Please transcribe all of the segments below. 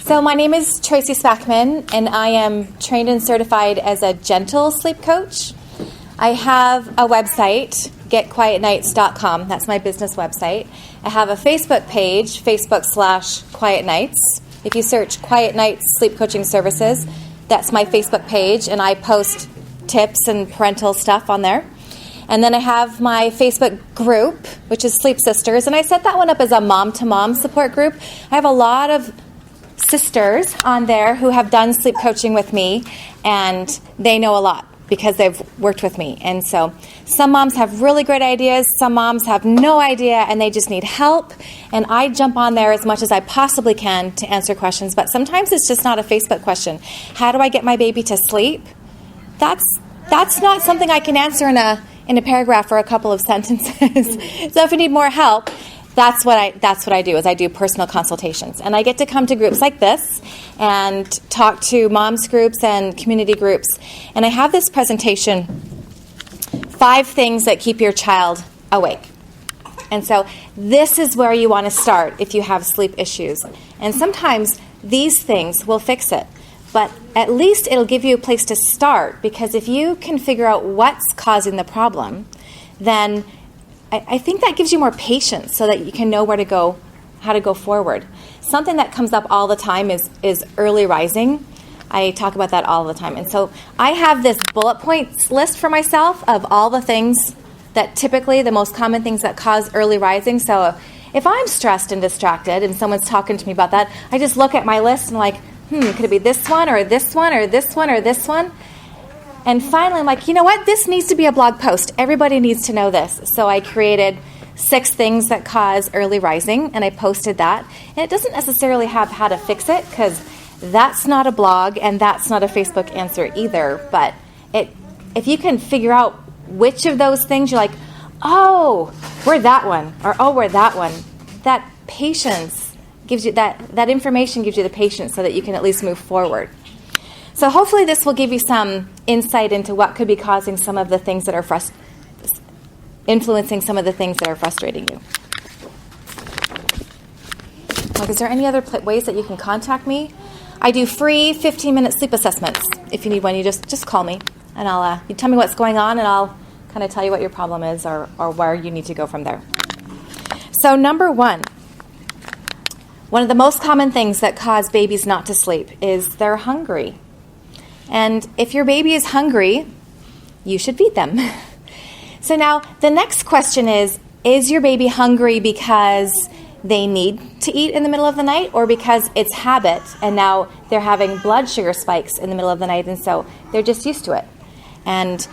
So my name is Tracy Spackman, and I am trained and certified as a gentle sleep coach. I have a website, getquietnights.com. That's my business website. I have a Facebook page, Facebook/Quiet Nights. If you search Quiet Nights Sleep Coaching Services, that's my Facebook page, and I post tips and parental stuff on there. And then I have my Facebook group, which is Sleep Sisters, and I set that one up as a mom-to-mom support group. I have a lot of sisters on there who have done sleep coaching with me, and they know a lot because they've worked with me. And so some moms have really great ideas, some moms have no idea, and they just need help. And I jump on there as much as I possibly can to answer questions, but sometimes it's just not a Facebook question. How do I get my baby to sleep? That's not something I can answer in a paragraph or a couple of sentences. So if you need more help, that's what I do, is I do personal consultations. And I get to come to groups like this and talk to moms groups and community groups. And I have this presentation, 5 things that keep your child awake. And so this is where you want to start if you have sleep issues. And sometimes these things will fix it. But at least it'll give you a place to start, because if you can figure out what's causing the problem, then I think that gives you more patience so that you can know where to go, how to go forward. Something that comes up all the time is early rising. I talk about that all the time. And so I have this bullet points list for myself of all the things that typically, the most common things that cause early rising. So if I'm stressed and distracted and someone's talking to me about that, I just look at my list and like, could it be this one or this one or this one or this one? And finally, I'm like, you know what? This needs to be a blog post. Everybody needs to know this. So I created 6 things that cause early rising, and I posted that. And it doesn't necessarily have how to fix it, because that's not a blog and that's not a Facebook answer either. But if you can figure out which of those things you're like, oh, we're that one, or oh, we're that one, that patience gives you that information gives you the patience so that you can at least move forward. So hopefully this will give you some insight into what could be causing some of the things that are influencing some of the things that are frustrating you. Like, is there any other ways that you can contact me? I do free 15-minute sleep assessments. If you need one, you just call me, and I'll you tell me what's going on, and I'll kind of tell you what your problem is or where you need to go from there. So number 1. One of the most common things that cause babies not to sleep is they're hungry. And if your baby is hungry, you should feed them. So now the next question is your baby hungry because they need to eat in the middle of the night, or because it's habit and now they're having blood sugar spikes in the middle of the night and so they're just used to it? And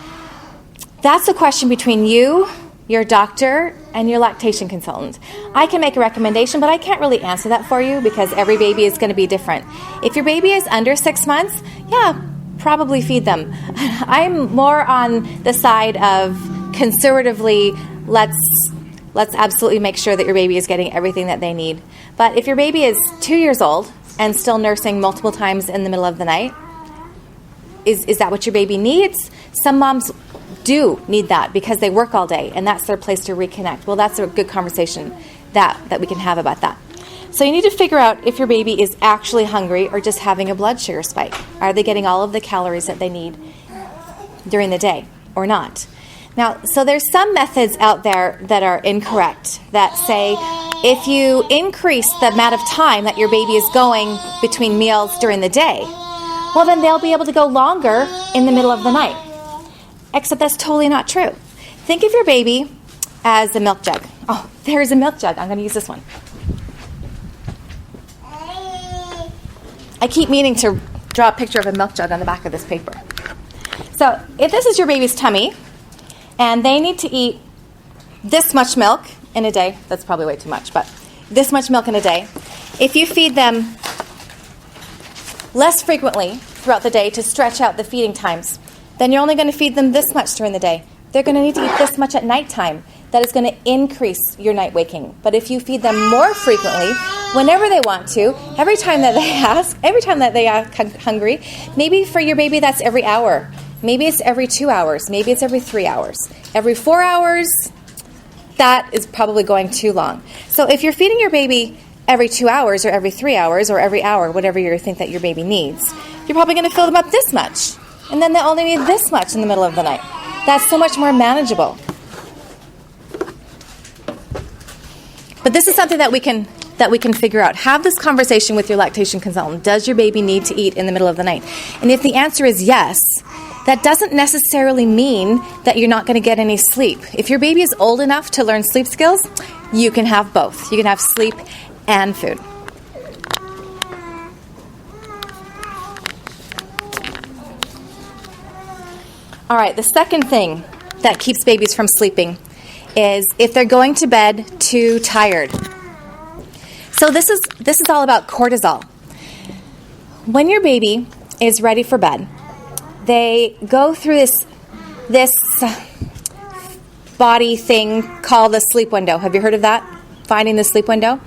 that's a question between you, your doctor, and your lactation consultant. I can make a recommendation, but I can't really answer that for you because every baby is going to be different. If your baby is under 6 months, probably feed them. I'm more on the side of conservatively, let's absolutely make sure that your baby is getting everything that they need. But if your baby is 2 years old and still nursing multiple times in the middle of the night, is that what your baby needs? Some moms do need that because they work all day and that's their place to reconnect. Well, that's a good conversation that we can have about that. So you need to figure out if your baby is actually hungry or just having a blood sugar spike. Are they getting all of the calories that they need during the day or not? Now, so there's some methods out there that are incorrect that say if you increase the amount of time that your baby is going between meals during the day, well, then they'll be able to go longer in the middle of the night. Except that's totally not true. Think of your baby as a milk jug. Oh, there's a milk jug. I'm going to use this one. I keep meaning to draw a picture of a milk jug on the back of this paper. So if this is your baby's tummy, and they need to eat this much milk in a day, that's probably way too much, but this much milk in a day, if you feed them less frequently throughout the day to stretch out the feeding times, then you're only going to feed them this much during the day. They're going to need to eat this much at nighttime. That is going to increase your night waking. But if you feed them more frequently, whenever they want to, every time that they ask, every time that they are hungry, maybe for your baby that's every hour. Maybe it's every 2 hours. Maybe it's every 3 hours. Every 4 hours, that is probably going too long. So if you're feeding your baby every 2 hours or every 3 hours or every hour, whatever you think that your baby needs, you're probably going to fill them up this much. And then they only need this much in the middle of the night. That's so much more manageable. But this is something that we can figure out. Have this conversation with your lactation consultant. Does your baby need to eat in the middle of the night? And if the answer is yes, that doesn't necessarily mean that you're not going to get any sleep. If your baby is old enough to learn sleep skills, you can have both. You can have sleep and food. All right, the second thing that keeps babies from sleeping is if they're going to bed too tired. So this is all about cortisol. When your baby is ready for bed, they go through this body thing called the sleep window. Have you heard of that? Finding the sleep window.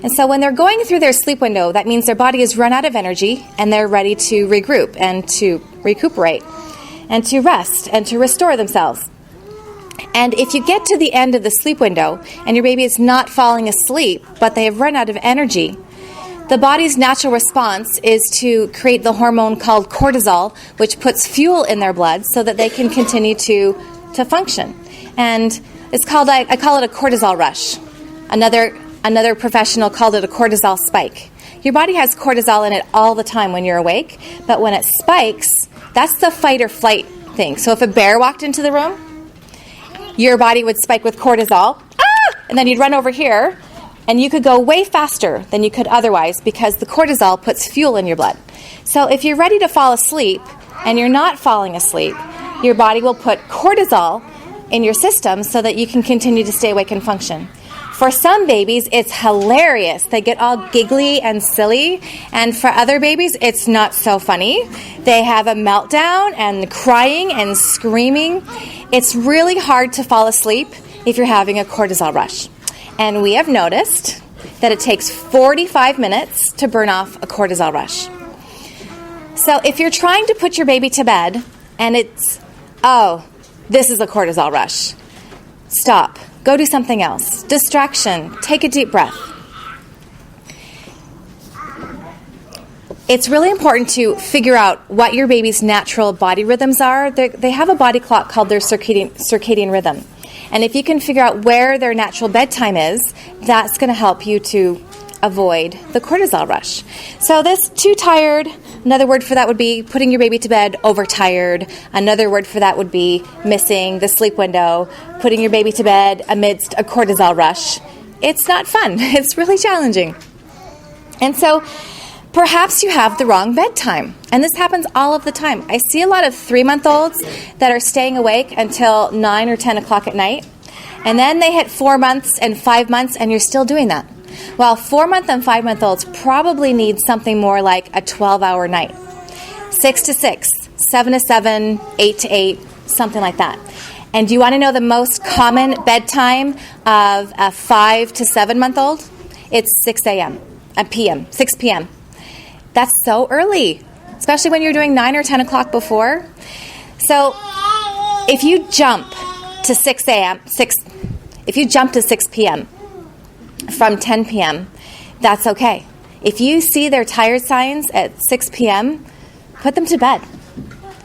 And so when they're going through their sleep window, that means their body has run out of energy and they're ready to regroup and to recuperate and to rest and to restore themselves. And if you get to the end of the sleep window and your baby is not falling asleep, but they have run out of energy, the body's natural response is to create the hormone called cortisol, which puts fuel in their blood so that they can continue to function. And it's called, I call it a cortisol rush. Another professional called it a cortisol spike. Your body has cortisol in it all the time when you're awake, but when it spikes, that's the fight or flight thing. So if a bear walked into the room, your body would spike with cortisol, and then you'd run over here, and you could go way faster than you could otherwise because the cortisol puts fuel in your blood. So if you're ready to fall asleep and you're not falling asleep, your body will put cortisol in your system so that you can continue to stay awake and function. For some babies, it's hilarious. They get all giggly and silly. And for other babies, it's not so funny. They have a meltdown and crying and screaming. It's really hard to fall asleep if you're having a cortisol rush. And we have noticed that it takes 45 minutes to burn off a cortisol rush. So if you're trying to put your baby to bed and it's, this is a cortisol rush, stop. Go do something else. Distraction. Take a deep breath. It's really important to figure out what your baby's natural body rhythms are. They have a body clock called their circadian rhythm. And if you can figure out where their natural bedtime is, that's going to help you to avoid the cortisol rush. So this too tired, another word for that would be putting your baby to bed overtired. Another word for that would be missing the sleep window, putting your baby to bed amidst a cortisol rush. It's not fun. It's really challenging. And so perhaps you have the wrong bedtime. And this happens all of the time. I see a lot of 3-month-olds that are staying awake until 9 or 10 o'clock at night. And then they hit 4 months and 5 months and you're still doing that. Well, 4-month and 5-month-olds probably need something more like a 12-hour night. 6 to 6, 7 to 7, 8 to 8, something like that. And do you want to know the most common bedtime of a 5 to 7-month-old? It's 6 p.m. That's so early, especially when you're doing 9 or 10 o'clock before. So if you jump to 6 p.m. from 10 p.m., that's okay. If you see their tired signs at 6 p.m., put them to bed.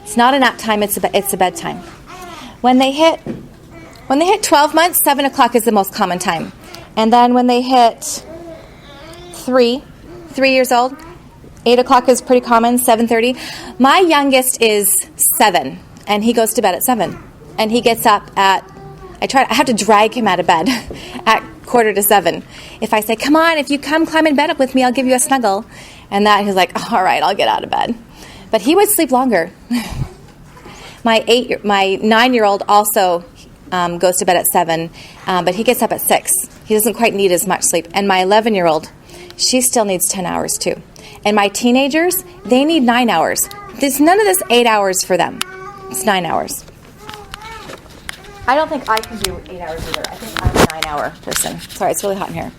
It's not a nap time, it's a bedtime. When they hit 12 months, 7 o'clock is the most common time. And then when they hit 3 years old, 8 o'clock is pretty common, 7:30. My youngest is 7, and he goes to bed at 7. And he gets up I have to drag him out of bed at 6:45. If I say, come on, if you come climb in bed up with me, I'll give you a snuggle. And he's like, all right, I'll get out of bed. But he would sleep longer. My 9-year-old also goes to bed at 7, but he gets up at 6. He doesn't quite need as much sleep. And my 11-year-old, she still needs 10 hours too. And my teenagers, they need 9 hours. There's none of this 8 hours for them. It's 9 hours. I don't think I can do 8 hours either. I think I'm a 9-hour person. Sorry, it's really hot in here.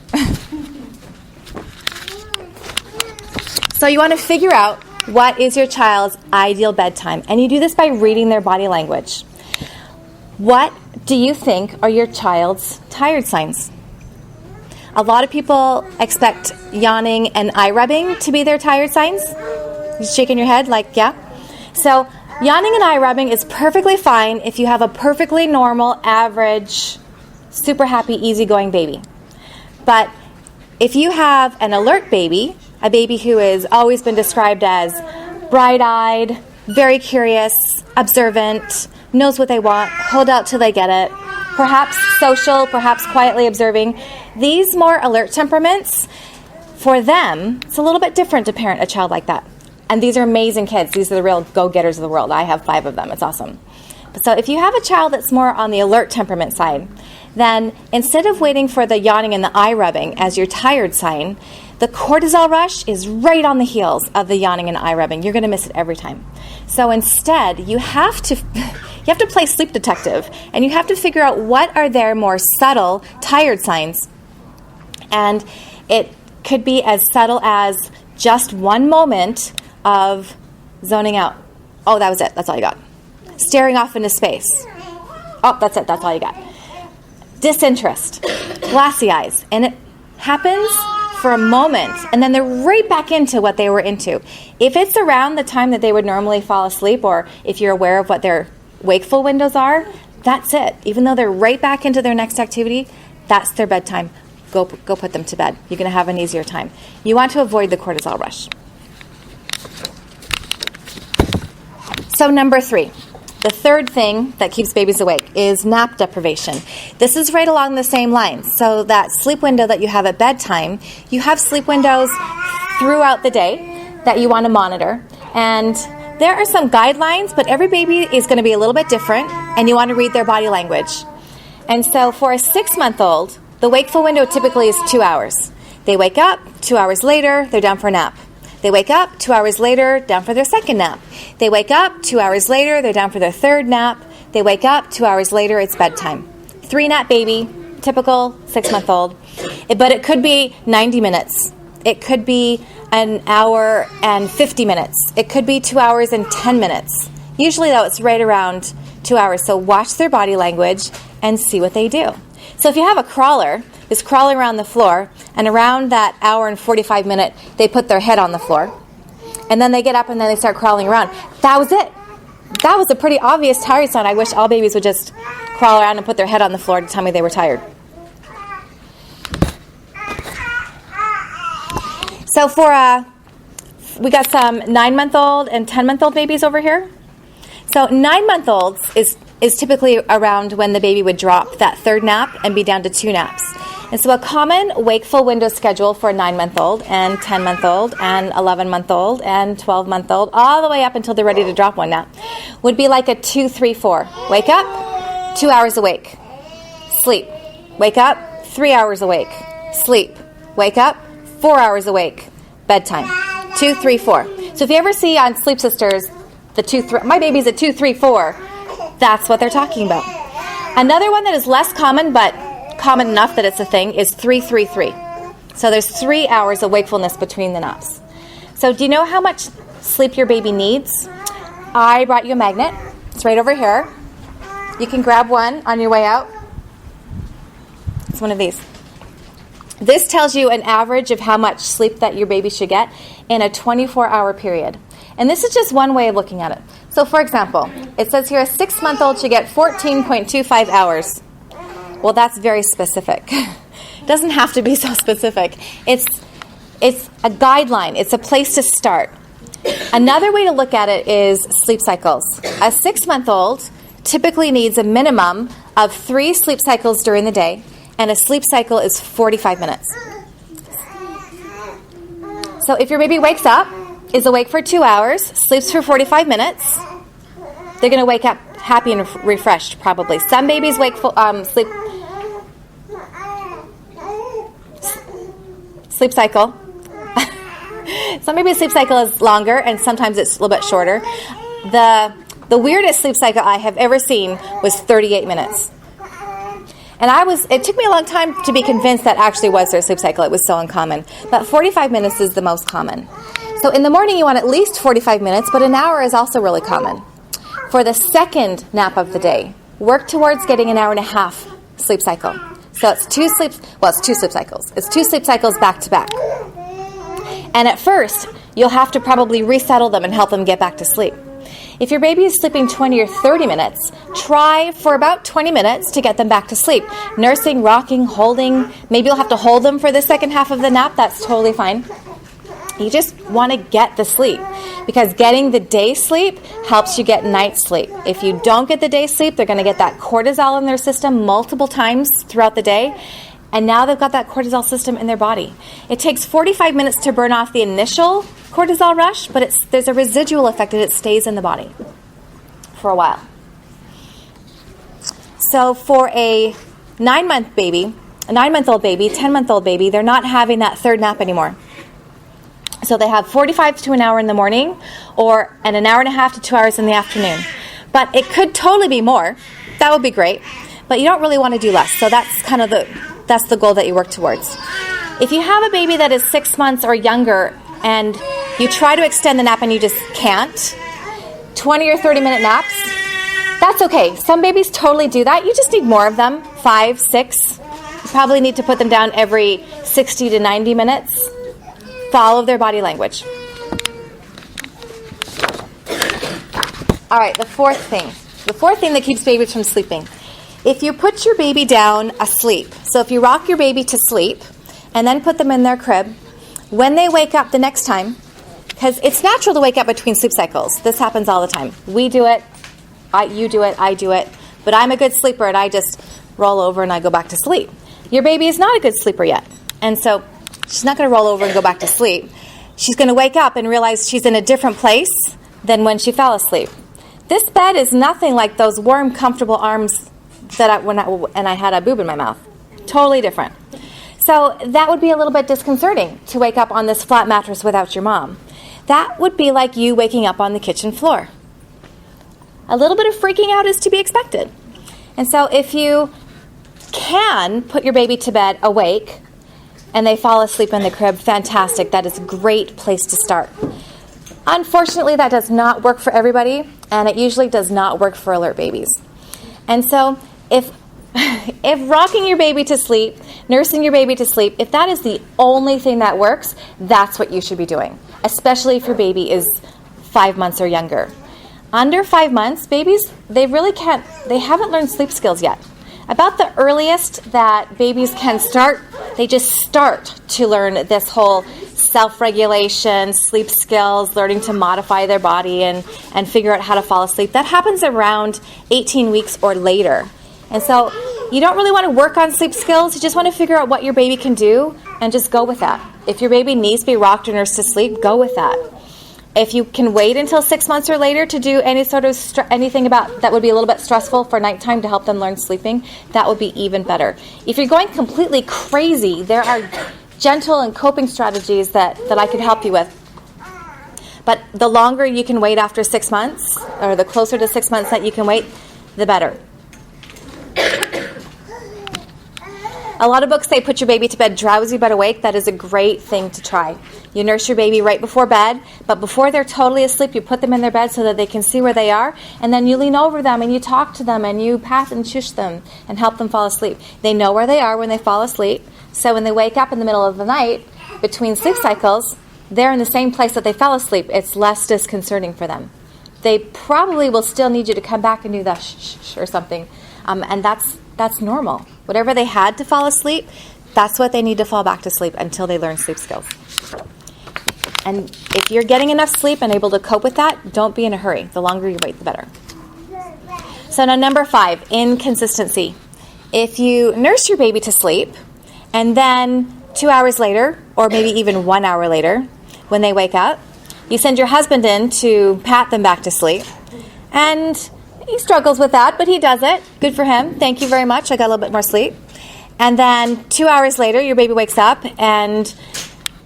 So you want to figure out what is your child's ideal bedtime. And you do this by reading their body language. What do you think are your child's tired signs? A lot of people expect yawning and eye rubbing to be their tired signs. You're shaking your head like, yeah. So yawning and eye rubbing is perfectly fine if you have a perfectly normal, average, super happy, easygoing baby. But if you have an alert baby, a baby who has always been described as bright-eyed, very curious, observant, knows what they want, hold out till they get it, perhaps social, perhaps quietly observing, these more alert temperaments, for them, it's a little bit different to parent a child like that. And these are amazing kids. These are the real go-getters of the world. I have 5 of them. It's awesome. So if you have a child that's more on the alert temperament side, then instead of waiting for the yawning and the eye rubbing as your tired sign, the cortisol rush is right on the heels of the yawning and eye rubbing. You're going to miss it every time. So instead, you have to play sleep detective, and you have to figure out what are their more subtle tired signs. And it could be as subtle as just one moment of zoning out. Oh, that was it. That's all you got. Staring off into space. Oh, that's it. That's all you got. Disinterest. Glassy eyes. And it happens for a moment, and then they're right back into what they were into. If it's around the time that they would normally fall asleep, or if you're aware of what their wakeful windows are, that's it. Even though they're right back into their next activity, that's their bedtime. Go put them to bed. You're going to have an easier time. You want to avoid the cortisol rush. So number 3, the third thing that keeps babies awake is nap deprivation. This is right along the same lines. So that sleep window that you have at bedtime, you have sleep windows throughout the day that you want to monitor. And there are some guidelines, but every baby is going to be a little bit different, and you want to read their body language. And so for a 6-month-old, the wakeful window typically is 2 hours. They wake up, 2 hours later, they're down for a nap. They wake up, 2 hours later, down for their second nap. They wake up, 2 hours later, they're down for their third nap. They wake up, 2 hours later, it's bedtime. 3-nap baby, typical 6-month-old. But it could be 90 minutes. It could be an hour and 50 minutes. It could be 2 hours and 10 minutes. Usually, though, it's right around 2 hours. So watch their body language and see what they do. So if you have a crawler who's crawling around the floor, and around that hour and 45 minute, they put their head on the floor, and then they get up and then they start crawling around. That was it. That was a pretty obvious tired sign. I wish all babies would just crawl around and put their head on the floor to tell me they were tired. So we got some 9-month-old and 10-month-old babies over here. So 9-month-olds is typically around when the baby would drop that third nap and be down to 2 naps. And so a common wakeful window schedule for a 9-month-old and 10-month-old and 11-month-old and 12-month-old, all the way up until they're ready to drop one nap, would be like a 2-3-4. Wake up, 2 hours awake. Sleep. Wake up, 3 hours awake. Sleep. Wake up, 4 hours awake. Bedtime. 2-3-4. So if you ever see on Sleep Sisters, my baby's a 2-3-4, that's what they're talking about. Another one that is less common, but common enough that it's a thing, is 3-3-3. So there's 3 hours of wakefulness between the naps. So do you know how much sleep your baby needs? I brought you a magnet. It's right over here. You can grab one on your way out. It's one of these. This tells you an average of how much sleep that your baby should get in a 24-hour period. And this is just one way of looking at it. So for example, it says here a 6-month-old should get 14.25 hours. Well, that's very specific. It doesn't have to be so specific. It's a guideline. It's a place to start. Another way to look at it is sleep cycles. A 6-month-old typically needs a minimum of 3 sleep cycles during the day, and a sleep cycle is 45 minutes. So if your baby wakes up, is awake for 2 hours, sleeps for 45 minutes, they're going to wake up happy and refreshed, probably. Some babies sleep cycle. Some babies' sleep cycle is longer, and sometimes it's a little bit shorter. The weirdest sleep cycle I have ever seen was 38 minutes. And it took me a long time to be convinced that actually was their sleep cycle. It was so uncommon. But 45 minutes is the most common. So in the morning you want at least 45 minutes, but an hour is also really common. For the second nap of the day, work towards getting an hour and a half sleep cycle. So it's two sleep cycles. It's 2 sleep cycles back to back. And at first, you'll have to probably resettle them and help them get back to sleep. If your baby is sleeping 20 or 30 minutes, try for about 20 minutes to get them back to sleep. Nursing, rocking, holding. Maybe you'll have to hold them for the second half of the nap. That's totally fine. You just want to get the sleep, because getting the day sleep helps you get night sleep. If you don't get the day sleep, they're going to get that cortisol in their system multiple times throughout the day. And now they've got that cortisol system in their body. It takes 45 minutes to burn off the initial cortisol rush, but there's a residual effect that it stays in the body for a while. So for a 9-month baby, a 9-month-old baby, 10-month-old baby, they're not having that third nap anymore. So they have 45 to an hour in the morning, and an hour and a half to 2 hours in the afternoon. But it could totally be more. That would be great. But you don't really want to do less. So that's kind of that's the goal that you work towards. If you have a baby that is 6 months or younger and you try to extend the nap and you just can't, 20 or 30-minute naps, that's okay. Some babies totally do that. You just need more of them, 5, 6. You probably need to put them down every 60 to 90 minutes. Follow their body language. All right, the fourth thing that keeps babies from sleeping. If you put your baby down asleep, so if you rock your baby to sleep and then put them in their crib, when they wake up the next time, because it's natural to wake up between sleep cycles. This happens all the time. We do it, you do it, I do it, but I'm a good sleeper and I just roll over and I go back to sleep. Your baby is not a good sleeper yet, and so she's not going to roll over and go back to sleep. She's going to wake up and realize she's in a different place than when she fell asleep. This bed is nothing like those warm, comfortable arms that I had a boob in my mouth. Totally different. So that would be a little bit disconcerting to wake up on this flat mattress without your mom. That would be like you waking up on the kitchen floor. A little bit of freaking out is to be expected. And so if you can put your baby to bed awake and they fall asleep in the crib, fantastic. That is a great place to start. Unfortunately, that does not work for everybody, and it usually does not work for alert babies. And so if rocking your baby to sleep, nursing your baby to sleep, if that is the only thing that works, that's what you should be doing, especially if your baby is 5 months or younger. Under 5 months, babies, they haven't learned sleep skills yet. About the earliest that babies can start, they just start to learn this whole self-regulation, sleep skills, learning to modify their body and figure out how to fall asleep. That happens around 18 weeks or later. And so you don't really want to work on sleep skills. You just want to figure out what your baby can do and just go with that. If your baby needs to be rocked or nursed to sleep, go with that. If you can wait until 6 months or later to do any sort of anything about that would be a little bit stressful for nighttime to help them learn sleeping, that would be even better. If you're going completely crazy, there are gentle and coping strategies that I could help you with. But the longer you can wait after 6 months, or the closer to 6 months that you can wait, the better. A lot of books say put your baby to bed drowsy but awake. That is a great thing to try. You nurse your baby right before bed, but before they're totally asleep, you put them in their bed so that they can see where they are, and then you lean over them and you talk to them and you pat and shush them and help them fall asleep. They know where they are when they fall asleep, so when they wake up in the middle of the night, between sleep cycles, they're in the same place that they fell asleep. It's less disconcerting for them. They probably will still need you to come back and do the shh or something, and that's normal. Whatever they had to fall asleep, that's what they need to fall back to sleep until they learn sleep skills. And if you're getting enough sleep and able to cope with that, don't be in a hurry. The longer you wait, the better. So now number 5, inconsistency. If you nurse your baby to sleep, and then 2 hours later, or maybe even 1 hour later, when they wake up, you send your husband in to pat them back to sleep, and he struggles with that, but he does it. Good for him. Thank you very much. I got a little bit more sleep. And then 2 hours later, your baby wakes up and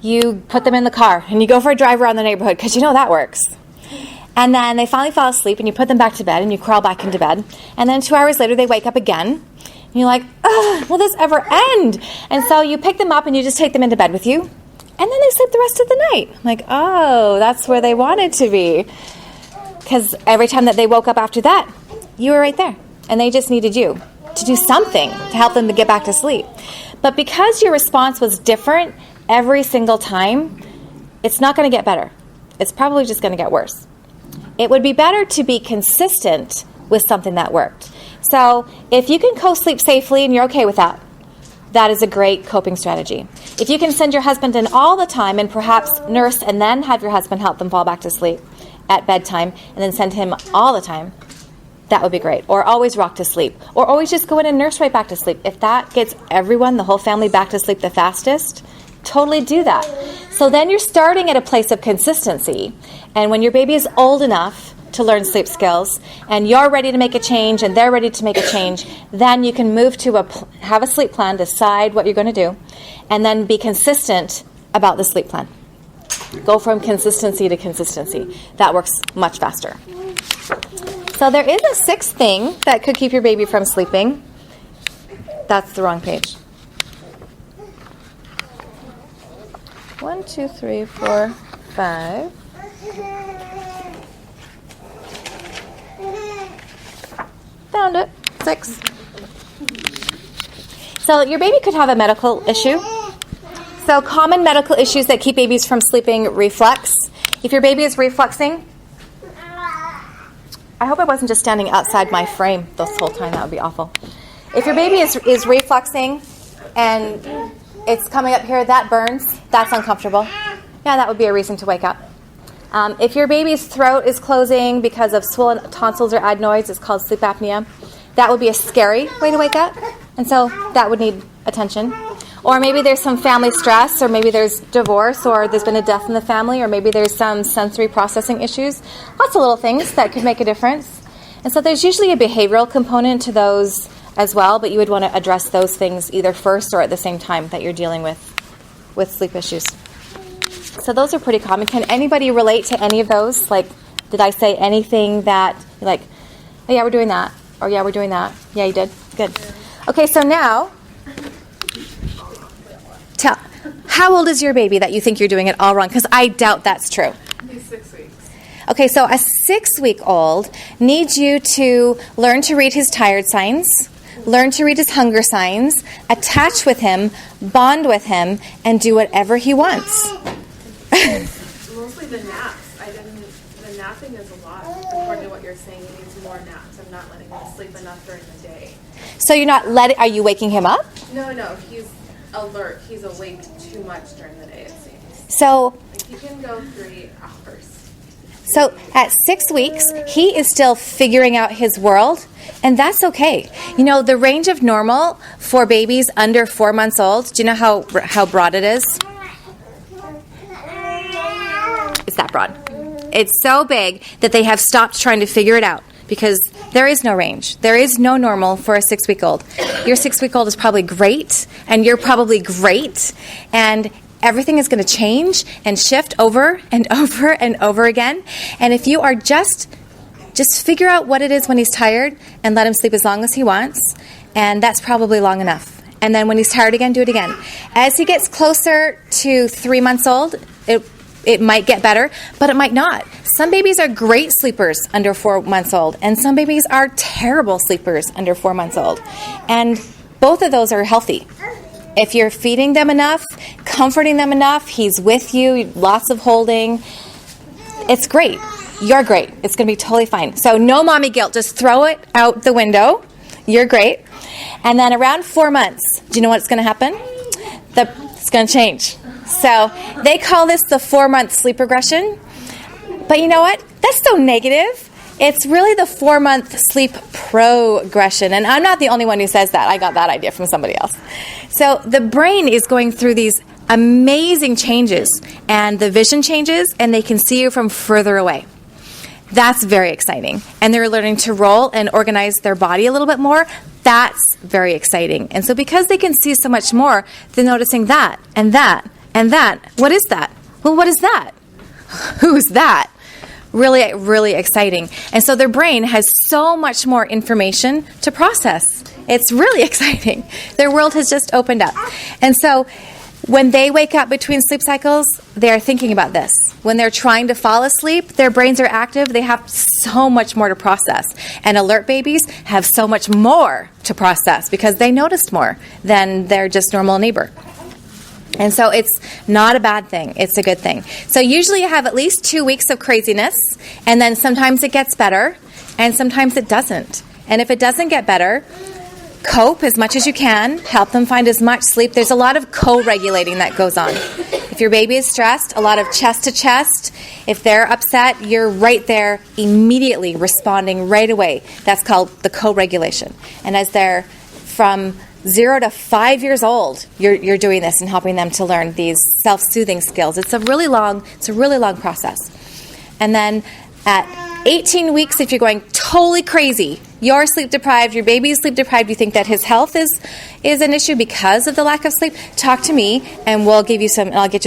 you put them in the car and you go for a drive around the neighborhood because you know that works. And then they finally fall asleep and you put them back to bed and you crawl back into bed. And then 2 hours later, they wake up again. And you're like, will this ever end? And so you pick them up and you just take them into bed with you. And then they sleep the rest of the night. Like, oh, that's where they wanted to be. Because every time that they woke up after that, you were right there. And they just needed you. to do something to help them to get back to sleep. But because your response was different every single time, it's not going to get better. It's probably just going to get worse. It would be better to be consistent with something that worked. So if you can co-sleep safely and you're okay with that, that is a great coping strategy. If you can send your husband in all the time and perhaps nurse and then have your husband help them fall back to sleep at bedtime and then send him all the time, that would be great. Or always rock to sleep. Or always just go in and nurse right back to sleep. If that gets everyone, the whole family, back to sleep the fastest, totally do that. So then you're starting at a place of consistency. And when your baby is old enough to learn sleep skills and you're ready to make a change and they're ready to make a change, then you can move to have a sleep plan, decide what you're going to do, and then be consistent about the sleep plan. Go from consistency to consistency. That works much faster. So there is a sixth thing that could keep your baby from sleeping. That's the wrong page. 1, 2, 3, 4, 5. Found it. 6. So your baby could have a medical issue. So common medical issues that keep babies from sleeping: reflux. If your baby is refluxing, I hope I wasn't just standing outside my frame this whole time. That would be awful. If your baby is refluxing and it's coming up here, that burns. That's uncomfortable. Yeah, that would be a reason to wake up. If your baby's throat is closing because of swollen tonsils or adenoids, it's called sleep apnea. That would be a scary way to wake up. And so that would need attention. Or maybe there's some family stress, or maybe there's divorce, or there's been a death in the family, or maybe there's some sensory processing issues. Lots of little things that could make a difference. And so there's usually a behavioral component to those as well, but you would want to address those things either first or at the same time that you're dealing with sleep issues. So those are pretty common. Can anybody relate to any of those? Like, did I say anything that, like, oh yeah, we're doing that, or yeah, we're doing that? Yeah, you did? Good. Okay, so now, how old is your baby that you think you're doing it all wrong? Because I doubt that's true. He's 6 weeks. Okay, so a 6-week-old needs you to learn to read his tired signs, learn to read his hunger signs, attach with him, bond with him, and do whatever he wants. Mostly the naps. The napping is a lot. According to what you're saying, he needs more naps. I'm not letting him sleep enough during the day. So you're not are you waking him up? No, he's alert. He's awake too much during the day, it seems. So he can go 3 hours. So at 6 weeks, he is still figuring out his world, and that's okay. You know, the range of normal for babies under 4 months old, do you know how broad it is? It's that broad. It's so big that they have stopped trying to figure it out because there is no range. There is no normal for a 6-week-old. Your 6-week-old is probably great, and you're probably great, and everything is going to change and shift over and over and over again. And if you are just figure out what it is when he's tired and let him sleep as long as he wants, and that's probably long enough. And then when he's tired again, do it again. As he gets closer to 3 months old, it might get better, but it might not. Some babies are great sleepers under 4 months old, and some babies are terrible sleepers under 4 months old. And both of those are healthy. If you're feeding them enough, comforting them enough, he's with you, lots of holding, it's great. You're great. It's going to be totally fine. So no mommy guilt. Just throw it out the window. You're great. And then around 4 months, do you know what's going to happen? It's going to change. So they call this the 4-month sleep regression. But you know what? That's so negative. It's really the 4-month sleep progression. And I'm not the only one who says that. I got that idea from somebody else. So the brain is going through these amazing changes. And the vision changes, and they can see you from further away. That's very exciting. And they're learning to roll and organize their body a little bit more. That's very exciting. And so because they can see so much more, they're noticing that and that and that. What is that? Well, what is that? Who's that? Really, really exciting. And so their brain has so much more information to process. It's really exciting. Their world has just opened up. And so when they wake up between sleep cycles, they are thinking about this. When they're trying to fall asleep, their brains are active. They have so much more to process. And alert babies have so much more to process because they noticed more than their just normal neighbor. And so it's not a bad thing. It's a good thing. So usually you have at least 2 weeks of craziness, and then sometimes it gets better, and sometimes it doesn't. And if it doesn't get better, cope as much as you can. Help them find as much sleep. There's a lot of co-regulating that goes on. If your baby is stressed, a lot of chest to chest. If they're upset, you're right there immediately responding right away. That's called the co-regulation. And as they're from 0 to 5 years old, you're doing this and helping them to learn these self-soothing skills. It's a really long process. And then at 18 weeks, if you're going totally crazy, you're sleep deprived, your baby is sleep deprived, you think that his health is an issue because of the lack of sleep, talk to me and I'll get you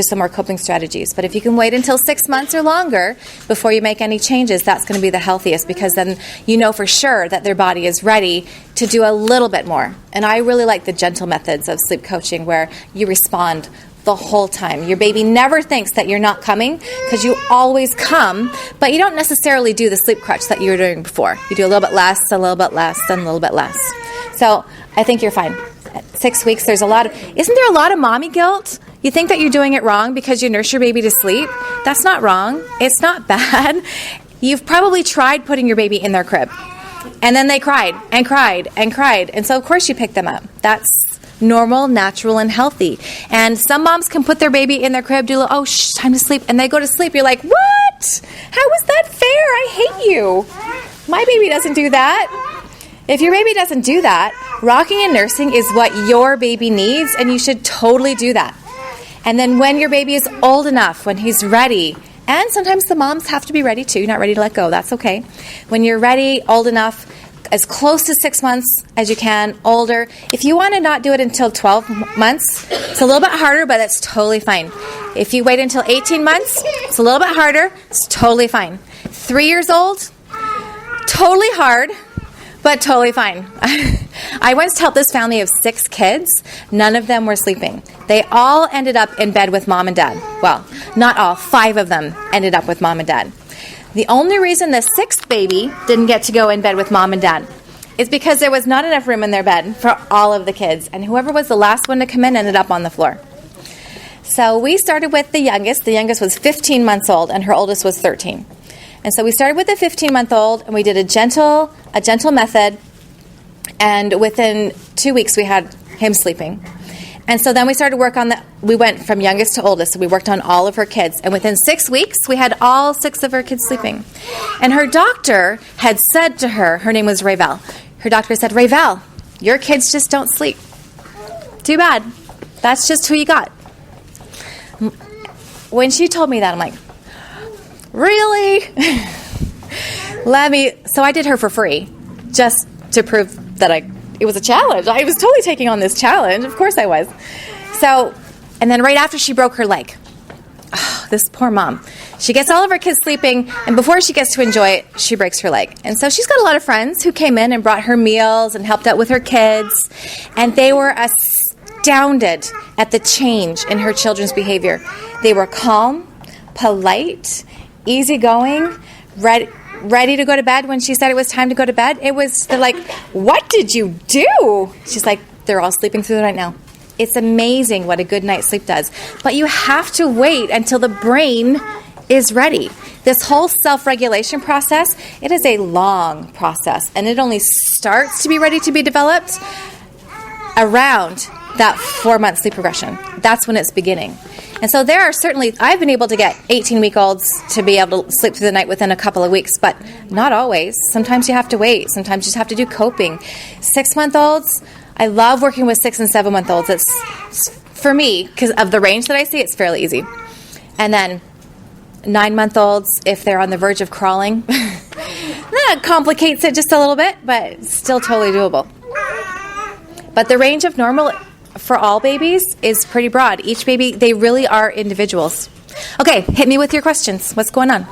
some more coping strategies. But if you can wait until 6 months or longer before you make any changes, that's going to be the healthiest, because then you know for sure that their body is ready to do a little bit more. And I really like the gentle methods of sleep coaching where you respond the whole time. Your baby never thinks that you're not coming because you always come, but you don't necessarily do the sleep crutch that you were doing before. You do a little bit less, a little bit less, then a little bit less. So I think you're fine. At 6 weeks, isn't there a lot of mommy guilt? You think that you're doing it wrong because you nurse your baby to sleep? That's not wrong. It's not bad. You've probably tried putting your baby in their crib, and then they cried and cried and cried, and so of course you pick them up. That's normal, natural, and healthy. And some moms can put their baby in their crib, time to sleep, and they go to sleep. You're like, what? How is that fair? I hate you. My baby doesn't do that. If your baby doesn't do that, rocking and nursing is what your baby needs, and you should totally do that. And then when your baby is old enough, when he's ready, and sometimes the moms have to be ready too, not ready to let go, that's okay. When you're ready, old enough, as close to 6 months as you can, older. If you want to not do it until 12 months, it's a little bit harder, but it's totally fine. If you wait until 18 months, it's a little bit harder, it's totally fine. 3 years old, totally hard, but totally fine. I once helped this family of 6 kids. None of them were sleeping. They all ended up in bed with mom and dad. Well, not all. 5 of them ended up with mom and dad. The only reason the 6th baby didn't get to go in bed with mom and dad is because there was not enough room in their bed for all of the kids, and whoever was the last one to come in ended up on the floor. So we started with the youngest. The youngest was 15 months old, and her oldest was 13. And so we started with the 15-month-old, and we did a gentle method, and within 2 weeks we had him sleeping. And so then we started work on we went from youngest to oldest, so we worked on all of her kids. And within 6 weeks, we had all 6 of her kids sleeping. And her doctor had said to her name was Rayvel. Her doctor said, Rayvel, your kids just don't sleep. Too bad. That's just who you got. When she told me that, I'm like, really? So I did her for free, just to prove that it was a challenge. I was totally taking on this challenge. Of course I was. So, and then right after she broke her leg, this poor mom, she gets all of her kids sleeping, and before she gets to enjoy it, she breaks her leg. And so she's got a lot of friends who came in and brought her meals and helped out with her kids, and they were astounded at the change in her children's behavior. They were calm, polite, easygoing, ready to go to bed. When she said it was time to go to bed, they're like, what did you do? She's like, they're all sleeping through the night now. It's amazing what a good night's sleep does. But you have to wait until the brain is ready. This whole self-regulation process, it is a long process, and it only starts to be ready to be developed around that 4-month sleep progression. That's when it's beginning. And so there are certainly, I've been able to get 18-week-olds to be able to sleep through the night within a couple of weeks, but not always. Sometimes you have to wait. Sometimes you just have to do coping. 6-month-olds, I love working with 6 and 7-month-olds. It's for me, because of the range that I see, it's fairly easy. And then 9-month-olds, if they're on the verge of crawling, that complicates it just a little bit, but it's still totally doable. But the range of normal for all babies is pretty broad. Each baby, they really are individuals. Okay, hit me with your questions. What's going on?